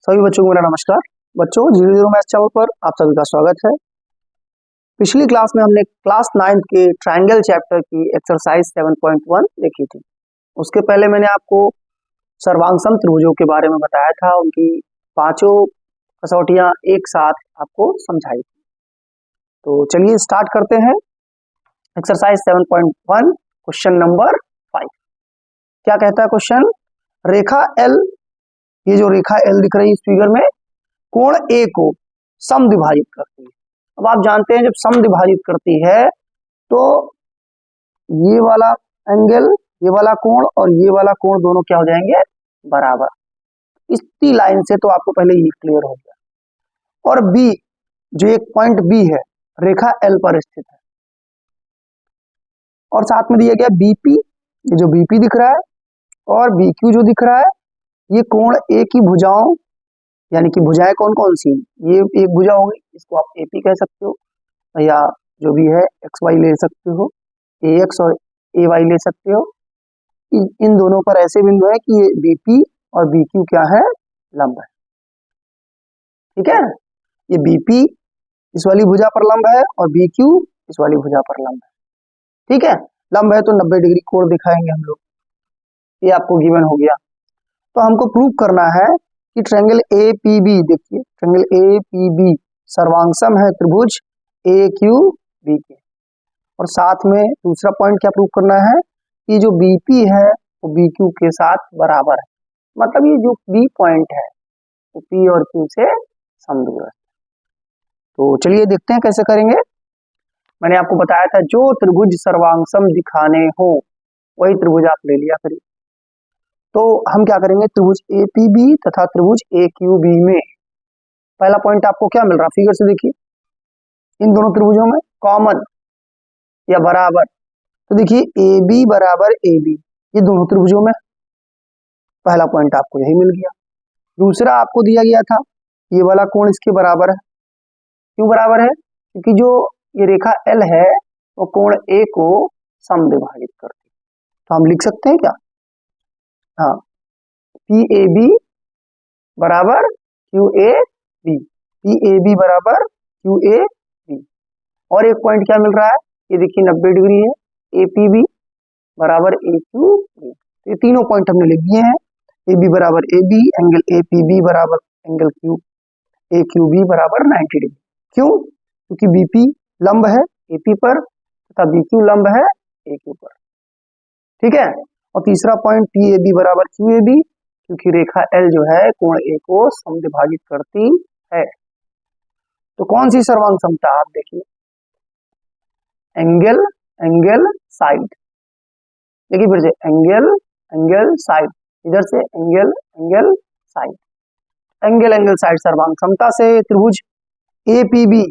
सभी बच्चों को मेरा नमस्कार। बच्चों, जीरो जीरो मैथ्स चैनल पर आप सभी का स्वागत है। पिछली क्लास में हमने क्लास 9 के ट्रायंगल चैप्टर की एक्सरसाइज 7.1 देखी थी। उसके पहले मैंने आपको सर्वांगसम त्रिभुजों के बारे में बताया था, उनकी पांचों कसौटियां एक साथ आपको समझाई थी। तो चलिए स्टार्ट करते हैं। Exercise 7.1 question number 5। क्या कहता है क्वेश्चन? रेखा एल, ये जो रेखा एल दिख रही है इस फिगर में, कोण ए को समद्विभाजित करती है। अब आप जानते हैं जब समद्विभाजित करती है तो ये वाला एंगल, ये वाला कोण और ये वाला कोण दोनों क्या हो जाएंगे? बराबर। इसी लाइन से तो आपको पहले ये क्लियर हो गया। और बी, जो एक पॉइंट बी है रेखा एल पर स्थित है, और साथ में दिया गया बीपी, ये जो बीपी दिख रहा है, और बीक्यू जो दिख रहा है, ये कोण ए की भुजाओं, यानी कि भुजाएं कौन कौन सी, ये एक भुजा होगी, इसको आप एपी कह सकते हो, या जो भी है एक्स वाई ले सकते हो, ए एक्स और ए वाई ले सकते हो। इन दोनों पर ऐसे बिंदु है कि ये बीपी और बीक्यू क्या है? लंब है। ठीक है, ये बीपी इस वाली भुजा पर लंब है और बीक्यू इस वाली भुजा पर लंब है। ठीक है, लंब है तो 90 डिग्री कोण दिखाएंगे हम लोग, ये आपको गिवन हो गया। तो हमको प्रूव करना है कि ट्रायंगल एपीबी, देखिए ट्रायंगल एपीबी सर्वांगसम है त्रिभुज AQB के। और साथ में दूसरा पॉइंट क्या प्रूव करना है कि जो बीपी है वो बीक्यू के साथ बराबर है, मतलब ये जो बी पॉइंट है वो पी और क्यू से समदूर है। तो चलिए देखते हैं कैसे करेंगे। मैंने आपको बताया था जो त्रिभुज सर्वांगसम दिखाने हो वही त्रिभुज आप ले लिया करिए। तो हम क्या करेंगे, त्रिभुज एपीबी तथा त्रिभुज AQB में पहला पॉइंट आपको क्या मिल रहा है फिगर से देखिए, इन दोनों त्रिभुजों में कॉमन या बराबर। तो देखिए AB बराबर AB, ये दोनों त्रिभुजों में पहला पॉइंट आपको यही मिल गया। दूसरा आपको दिया गया था ये वाला कोण इसके बराबर है। क्यों बराबर है? क्योंकि जो ये रेखा L है वो कोण A को समद्विभाजित करती है। तो हम लिख सकते हैं क्या? हाँ, PAB बराबर QAB, PAB बराबर QAB। और एक पॉइंट क्या मिल रहा है, ये देखिए 90 डिग्री है, APB बराबर AQB। ये तीनों पॉइंट हमने लिख दिए हैं। AB बराबर AB, एंगल APB बराबर एंगल AQB बराबर 90 डिग्री। क्यों? क्योंकि BP लंब है AP पर तथा BQ लंब है AQ पर। ठीक है, और तीसरा पॉइंट PAB बराबर QAB, क्योंकि रेखा L जो है कोण A को समद्विभाजित करती है। तो कौन सी सर्वांग समता? आप देखिए, एंगल एंगल साइड, देखिए फिर से एंगल एंगल साइड, इधर से angle angle side, angle angle side सर्वांग समता से त्रिभुज APB।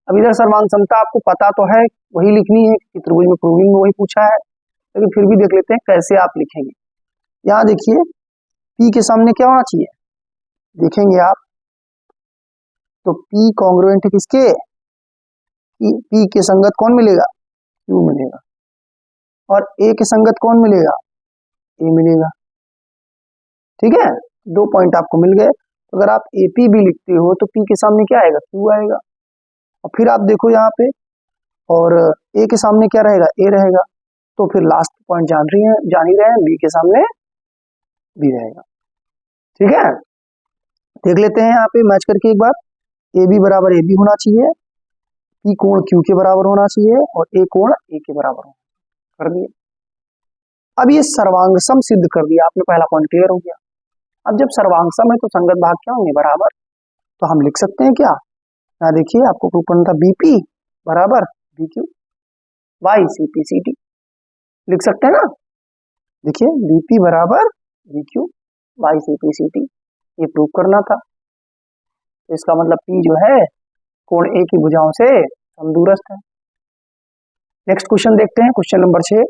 अब इधर सर्वांग समता आपको पता तो है, वही लिखनी है कि त्रिभुज में प्रूविंग में वही पूछा है, लेकिन फिर भी देख लेते हैं कैसे आप लिखेंगे। यहाँ देखिए P के सामने क्या होना चाहिए, देखेंगे आप तो P कॉन्ग्रुएंट किसके? P के संगत कौन मिलेगा? Q मिलेगा। और A के संगत कौन मिलेगा? A मिलेगा। ठीक है, दो पॉइंट आपको मिल गए। अगर आप APB लिखते हो तो P के सामने क्या आएगा? Q आएगा। और फिर आप देखो यहाँ पे, और A के सामने क्या रहेगा? A रहेगा। तो फिर लास्ट पॉइंट जान ही रहे हैं, B के सामने B रहेगा। ठीक है, देख लेते हैं यहाँ पे मैच करके एक बार। AB बराबर AB होना चाहिए, P कोण Q के बराबर होना चाहिए, और A कोण A के बराबर होना चाहिए। कर दिया। अब ये सर्वांगसम सिद्ध कर दिया आपने, पहला पॉइंट क्लियर हो गया। अब जब सर्वांगसम है तो संगत भाग क्या होंगे? बराबर। तो हम लिख सकते हैं क्या? यहाँ देखिए आपको प्रूव करना था BP बराबर BQ बाई CP/CT, लिख सकते हैं ना। देखिए BP बराबर BQ बाई CP/CT, ये प्रूव करना था। इसका मतलब P जो है कोण A की भुजाओं से समदूरस्थ है। नेक्स्ट क्वेश्चन देखते हैं, क्वेश्चन नंबर 6।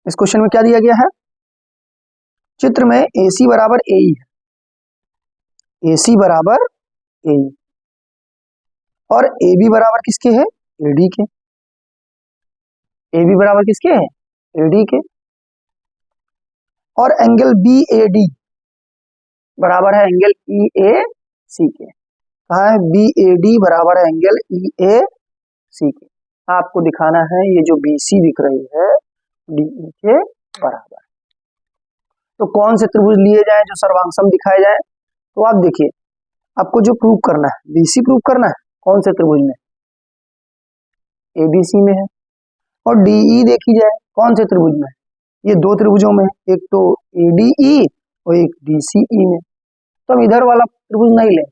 इस क्वेश्चन में क्या दिया गया है? चित्र में AC बराबर AE है, AC बराबर AE, और AB बराबर किसके है? AD के। AB बराबर किसके है? AD के। और एंगल BAD बराबर है एंगल ई ए सी के। कहा है बी ए डी बराबर है एंगल ई ए सी के। आपको दिखाना है ये जो बी सी दिख रही है डी ई के बराबर। तो कौन से त्रिभुज लिए जाए जो सर्वांगसम दिखाए जाए? तो आप देखिए, आपको जो प्रूव करना है बीसी प्रूव करना है, कौन से त्रिभुज में? एबीसी में है। और डीई देखी जाए कौन से त्रिभुज में? ये दो त्रिभुजों में, एक तो एडीई और एक डीसीई में। तो हम इधर वाला त्रिभुज नहीं लें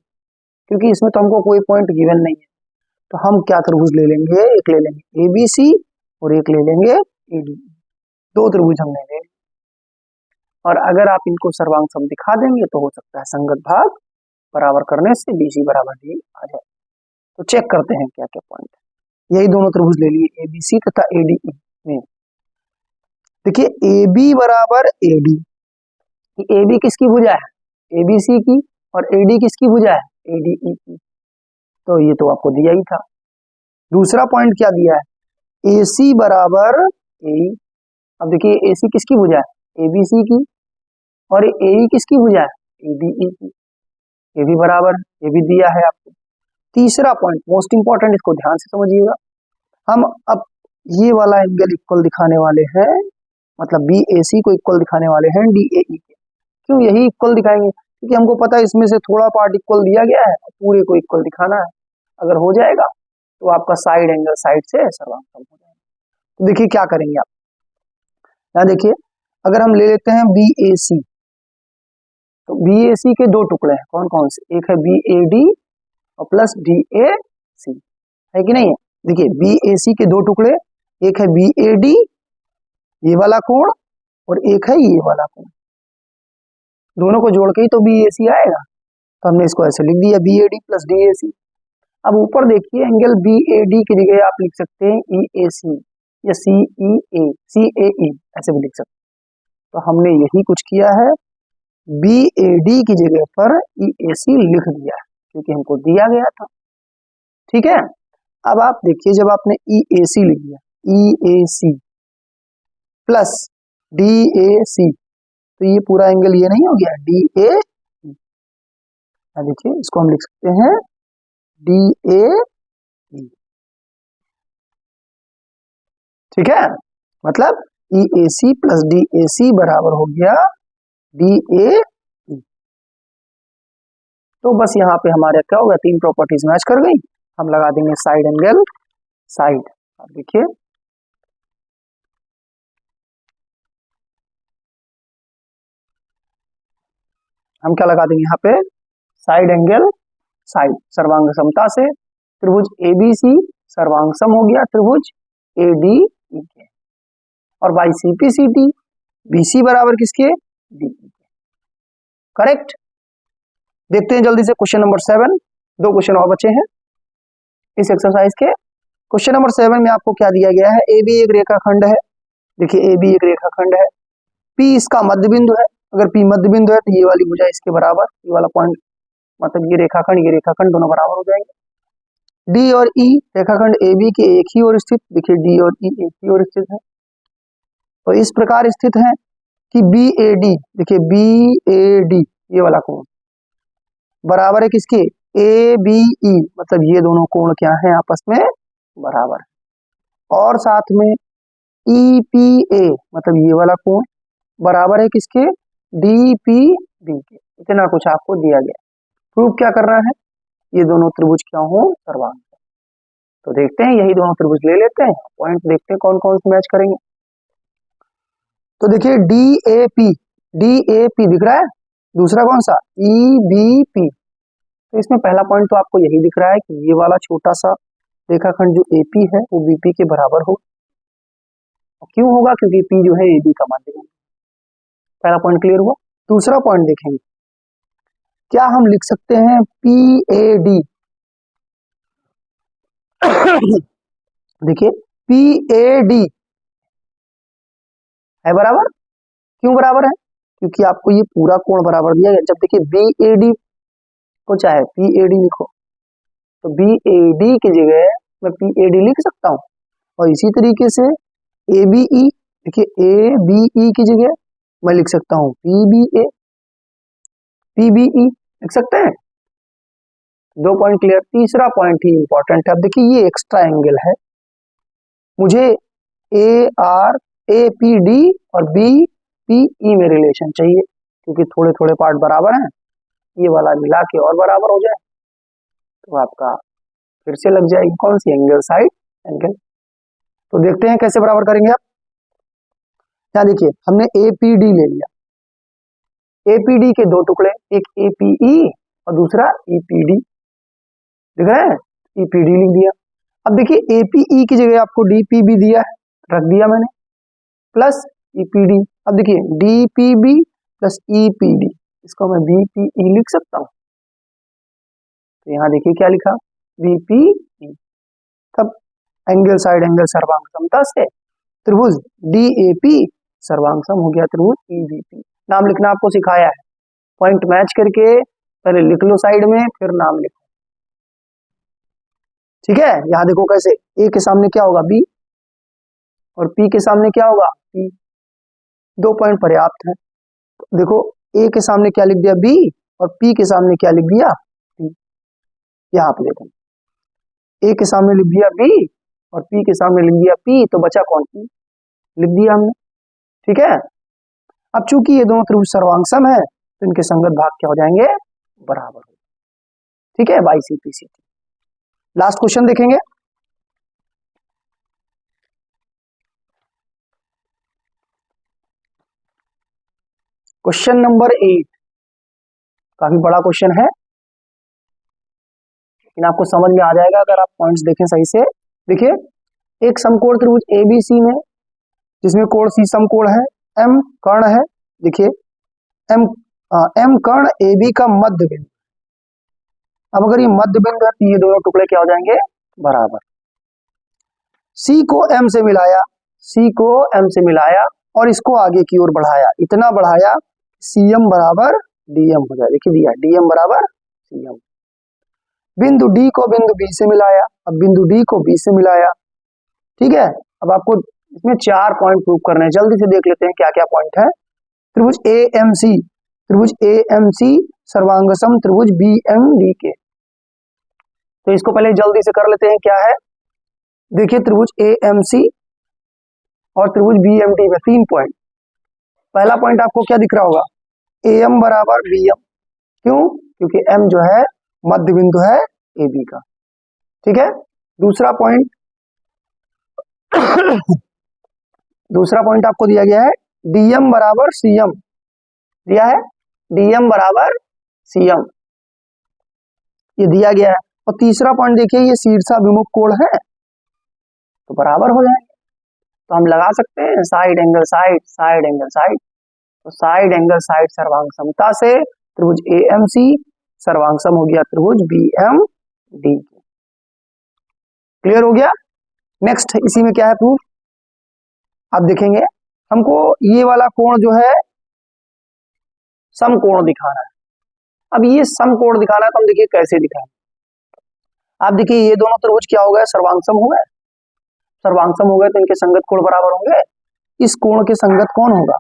क्योंकि इसमें तो हमको कोई पॉइंट गिवन नहीं है। तो हम क्या त्रिभुज ले लेंगे? एक ले लेंगे एबीसी और एक ले लेंगे एडीई। दो त्रिभुज हमने ले लिए। और अगर आप इनको सर्वांगसम दिखा देंगे तो हो सकता है संगत भाग बराबर करने से बीसी बराबर डी आ जाए। तो चेक करते हैं क्या क्या पॉइंट है। यही दोनों त्रिभुज ले लिए एबीसी तथा एडीई में। देखिए AB बराबर AD, AB किसकी भुजा है? ABC की। और AD किसकी भुजा है? ADE की। तो ये तो आपको दिया ही था। दूसरा पॉइंट क्या दिया है? AC बराबर AE। अब देखिए AC किसकी भुजा है? ABC की। और AE किसकी भुजा है? ADE की। ये भी बराबर, ये भी दिया है आपको। तीसरा पॉइंट मोस्ट इंपॉर्टेंट, इसको ध्यान से समझिएगा। हम अब ये वाला एंगल इक्वल दिखाने वाले हैं, मतलब BAC को इक्वल दिखाने वाले हैं DAE के। क्यों यही इक्वल दिखाएंगे? क्योंकि हमको पता है इसमें से थोड़ा पार्ट इक्वल दिया गया है, पूरे को इक्वल दिखाना है। अगर हो जाएगा तो आपका साइड एंगल साइड से सर्वांगसम हो जाएगा। तो देखिए क्या करेंगे आप, यहाँ देखिए, अगर हम ले लेते हैं BAC, तो BAC के दो टुकड़े हैं, कौन कौन से? एक है BAD और प्लस DAC, है कि नहीं है? देखिए BAC के दो टुकड़े, एक है BAD ये वाला कोण और एक है ये वाला कोण। दोनों को जोड़ के ही तो BAC आएगा। तो हमने इसको ऐसे लिख दिया BAD प्लस DAC। अब ऊपर देखिए एंगल BAD की जगह आप लिख सकते हैं EAC या CAE ऐसे भी लिख सकते हैं। तो हमने यही कुछ किया है, BAD की जगह पर EAC लिख दिया है क्योंकि हमको दिया गया था। ठीक है, अब आप देखिए जब आपने EAC लिख दिया, EAC प्लस DAC, तो ये पूरा एंगल ये नहीं हो गया DAE। देखिए इसको हम लिख सकते हैं DAE। ठीक है, मतलब EAC प्लस DAC बराबर हो गया DAE। तो बस यहाँ पे हमारे क्या होगा, तीन प्रॉपर्टीज मैच कर गई। हम लगा देंगे साइड एंगल साइड। अब देखिए हम क्या लगा देंगे यहाँ पे, साइड एंगल साइड सर्वांग समता से त्रिभुज ABC सर्वांगसम हो गया त्रिभुज ADE के। और बाई CPCD BC बराबर किसके? DE के। करेक्ट। देखते हैं जल्दी से क्वेश्चन नंबर 7, दो क्वेश्चन और बचे हैं इस एक्सरसाइज के। क्वेश्चन नंबर 7 में आपको क्या दिया गया है? AB एक रेखाखंड है। देखिए AB एक रेखाखंड है, P इसका मध्य बिंदु है। अगर P मध्य बिंदु है तो ये वाली भुजा इसके बराबर, ये वाला पॉइंट मतलब ये रेखाखंड दोनों बराबर हो जाएंगे। D और E रेखाखंड AB के एक ही ओर स्थित, देखिए D और E एक ही ओर स्थित है। तो इस प्रकार स्थित है कि BAD, देखिए BAD ये वाला कोण बराबर है किसके? ABE, मतलब ये दोनों कोण क्या है आपस में बराबर है। और साथ में EPA मतलब ये वाला कोण बराबर है किसके? DPB के। इतना कुछ आपको दिया गया। प्रूफ क्या करना है? ये दोनों त्रिभुज क्या हो? सर्वांग। तो देखते हैं यही दोनों त्रिभुज ले लेते हैं, पॉइंट देखते हैं कौन कौन से मैच करेंगे। तो देखिए DAP दिख रहा है, दूसरा कौन सा? EBP। तो इसमें पहला पॉइंट तो आपको यही दिख रहा है कि ये वाला छोटा सा रेखाखंड जो AP है वो BP के बराबर हो। क्यों होगा? क्योंकि P जो है AB का मध्य बिंदु। पहला पॉइंट क्लियर हुआ। दूसरा पॉइंट देखेंगे, क्या हम लिख सकते हैं PAD देखिए PAD है बराबर। क्यों बराबर है? क्योंकि आपको ये पूरा कोण बराबर दिया गया। जब देखिए BAD को चाहे PAD लिखो तो BAD की जगह मैं PAD लिख सकता हूं। और इसी तरीके से ABE, देखिए ABE की जगह मैं लिख सकता हूं PBA। PBE लिख सकते हैं। 2 पॉइंट क्लियर। तीसरा पॉइंट ही इंपॉर्टेंट है। अब देखिए ये एक्स्ट्रा एंगल है, मुझे APD और BPE में रिलेशन चाहिए, क्योंकि थोड़े थोड़े पार्ट बराबर हैं, ये वाला मिला के और बराबर हो जाए तो आपका फिर से लग जाएगी कौन सी, एंगल साइड एंगल। तो देखते हैं कैसे बराबर करेंगे आप। यहाँ देखिए हमने APD ले लिया, APD के 2 टुकड़े, एक APE और दूसरा EPD, दिख रहा है, EPD लिख दिया। अब देखिए APE की जगह आपको DPB दिया है, रख दिया मैंने, प्लस EPD। अब देखिए DPB प्लस EPD, इसको मैं BPE लिख सकता हूं। तो यहां देखिए क्या लिखा, BPE। तब एंगल साइड एंगल सर्वांग समता से त्रिभुज DAP सर्वांग सम हो गया त्रिभुज EBP। नाम लिखना आपको सिखाया है, पॉइंट मैच करके पहले लिख लो साइड में, फिर नाम लिखो, ठीक है। यहां देखो कैसे, A के सामने क्या होगा B, और P के सामने क्या होगा P। 2 पॉइंट पर्याप्त है। देखो A के सामने क्या लिख दिया B, और P के सामने क्या लिख दिया P। यहाँ पे देखो A के सामने लिख दिया B और P के सामने लिख दिया P, तो बचा कौन, P लिख दिया हमने, ठीक है। अब चूंकि ये दोनों त्रिभुज सर्वांग सम है तो इनके संगत भाग क्या हो जाएंगे, बराबर, ठीक है, बाई CPC। लास्ट क्वेश्चन देखेंगे। क्वेश्चन नंबर 8, काफी बड़ा क्वेश्चन है, लेकिन आपको समझ में आ जाएगा अगर आप पॉइंट्स देखें सही से। देखिए एक समकोण त्रिभुज ABC में, जिसमें कोण C समकोण है, M कर्ण है, देखिए M कर्ण AB का मध्य बिंदु। अब अगर ये मध्य बिंदु है तो ये दोनों टुकड़े क्या हो जाएंगे, बराबर। C को M से मिलाया, C को M से मिलाया और इसको आगे की ओर बढ़ाया, इतना बढ़ाया CM बराबर DM हो जाए। देखिए दिया DM बराबर CM। बिंदु D को बिंदु B से मिलाया, अब बिंदु D को B से मिलाया, ठीक है। अब आपको इसमें 4 पॉइंट प्रूव करने हैं, जल्दी से देख लेते हैं क्या क्या पॉइंट है। त्रिभुज AMC सर्वांगसम त्रिभुज BMD के, तो इसको पहले जल्दी से कर लेते हैं क्या है। देखिए त्रिभुज AMC और त्रिभुज BMD में 3 पॉइंट। पहला पॉइंट आपको क्या दिख रहा होगा, AM बराबर BM, क्यों, क्योंकि M जो है मध्य बिंदु है AB का, ठीक है। दूसरा पॉइंट दूसरा पॉइंट आपको दिया गया है DM बराबर CM, दिया है DM बराबर CM, ये दिया गया है। और तीसरा पॉइंट देखिए ये शीर्षाभिमुख कोण है, तो बराबर हो जाएंगे। तो हम लगा सकते हैं side angle side, side angle side, तो साइड एंगल साइड सर्वांग समता से त्रिभुज AMC सर्वांग सम हो गया त्रिभुज BMD। क्लियर हो गया। नेक्स्ट इसी में क्या है प्रूफ, आप देखेंगे हमको ये वाला कोण जो है समकोण दिखाना है। अब ये समकोण दिखाना है तो हम देखिए कैसे दिखाएं। आप देखिए ये दोनों त्रिभुज क्या हो गए, सर्वांग सम हो गए, सर्वांग सम हो गए तो इनके संगत कोण बराबर होंगे। इस कोण के संगत कौन होगा,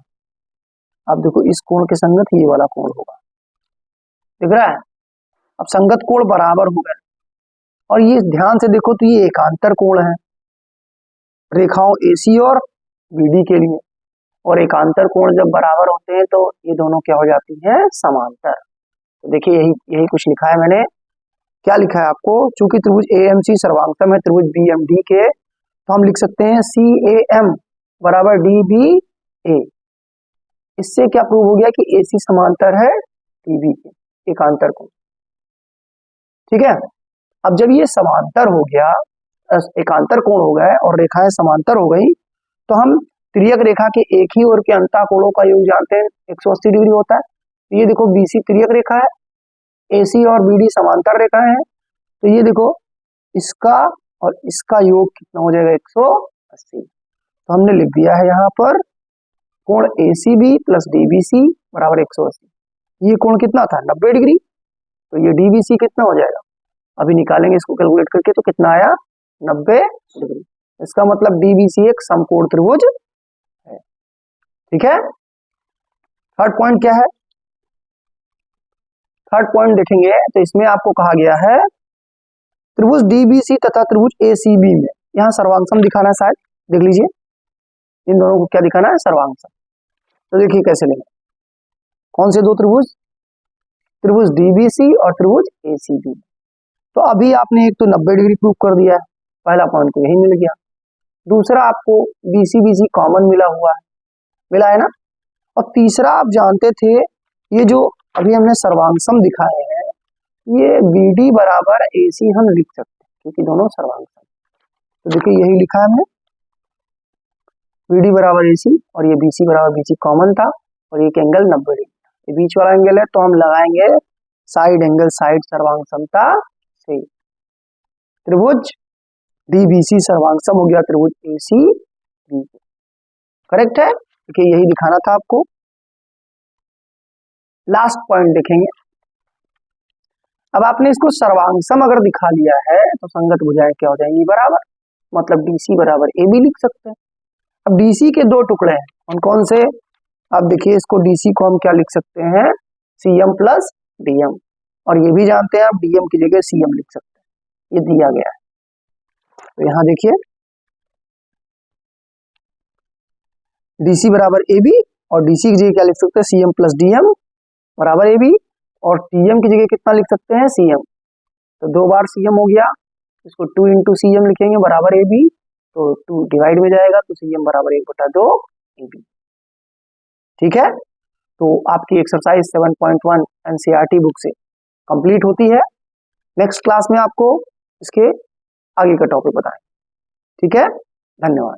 आप देखो इस कोण के संगत ये वाला कोण होगा, दिख रहा है। अब संगत कोण बराबर हो गए, और ये ध्यान से देखो तो ये एकांतर कोण है रेखाओं AC और BD के लिए, और एकांतर कोण जब बराबर होते हैं तो ये दोनों क्या हो जाती है, समांतर। तो देखिए यही कुछ लिखा है मैंने, क्या लिखा है आपको, चूंकि त्रिभुज AMC सर्वांगसम है त्रिभुज BMD के, तो हम लिख सकते हैं CAM बराबर DBA। इससे क्या प्रूव हो गया कि AC समांतर है DB के, एकांतर कोण, ठीक है। अब जब ये समांतर हो गया, एकांतर कोण हो गए और रेखाएं समांतर हो गई, तो हम तिर्यक रेखा के एक ही ओर के अंतःकोणों का योग जानते हैं 180 डिग्री होता है। ये देखो BC तिर्यक रेखा है, AC और BD समांतर रेखाएं हैं, तो ये देखो इसका और इसका योग कितना हो जाएगा, 180। तो हमने लिख दिया है यहाँ पर कोण ACB प्लस DBC बराबर 180। ये कोण कितना था, 90 डिग्री, तो ये DBC कितना हो जाएगा, अभी निकालेंगे इसको कैलकुलेट करके, तो कितना आया, 90 डिग्री। इसका मतलब DBC एक समकोण त्रिभुज है, ठीक है। थर्ड पॉइंट क्या है, थर्ड पॉइंट देखेंगे तो इसमें आपको कहा गया है त्रिभुज डीबीसी तथा त्रिभुज एसीबी में यहाँ सर्वांगसम दिखाना है, शायद देख लीजिए इन दोनों को क्या दिखाना है, सर्वांगसम। तो देखिए कैसे लेंगे, कौन से दो त्रिभुज, त्रिभुज डीबीसी और त्रिभुज एसीबी। तो अभी आपने एक तो 90 डिग्री प्रूव कर दिया है, पहला पॉइंट तो यही मिल गया। दूसरा आपको बीसी बीसी कॉमन मिला हुआ है, मिला है ना। और तीसरा आप जानते थे ये जो अभी हमने सर्वांगसम दिखाए हैं ये बीडी बराबर एसी हम लिख सकते हैं क्योंकि दोनों सर्वांगसम। तो देखिए यही लिखा है हमने, बीडी बराबर एसी और ये बीसी बराबर बीसी कॉमन था और एक एंगल 90 डिग्री, ये बीच वाला एंगल है तो हम लगाएंगे साइड एंगल साइड सर्वांगसमता से। त्रिभुज डीबीसी सर्वांगसम हो गया त्रिभुज एसी बी, करेक्ट है। देखिए यही दिखाना था आपको। लास्ट पॉइंट देखेंगे, अब आपने इसको सर्वांगसम अगर दिखा लिया है तो संगत भुजाएं क्या हो जाएंगी, बराबर, मतलब डीसी बराबर ए भी लिख सकते हैं। अब डीसी के दो टुकड़े हैं, कौन कौन से, अब देखिए इसको डीसी को हम क्या लिख सकते हैं, सीएम प्लस डीएम, और ये भी जानते हैं आप डीएम की जगह सीएम लिख सकते हैं, ये दिया गया है। तो यहां देखिए डीसी बराबर ए बी और डीसी की जगह क्या लिख सकते हैं, सीएम प्लस डीएम बराबर ए बी, और टीएम की जगह कितना लिख सकते हैं, सीएम। तो दो बार सीएम हो गया, इसको 2 इंटू सीएम लिखेंगे बराबर ए बी, तो 2 डिवाइड में जाएगा तो सीएम बराबर 1/2 ए बी। ठीक है, तो आपकी एक्सरसाइज 7.1 एनसीईआरटी बुक से कंप्लीट होती है। नेक्स्ट क्लास में आपको इसके आगे का टॉपिक बताएं। ठीक है, धन्यवाद।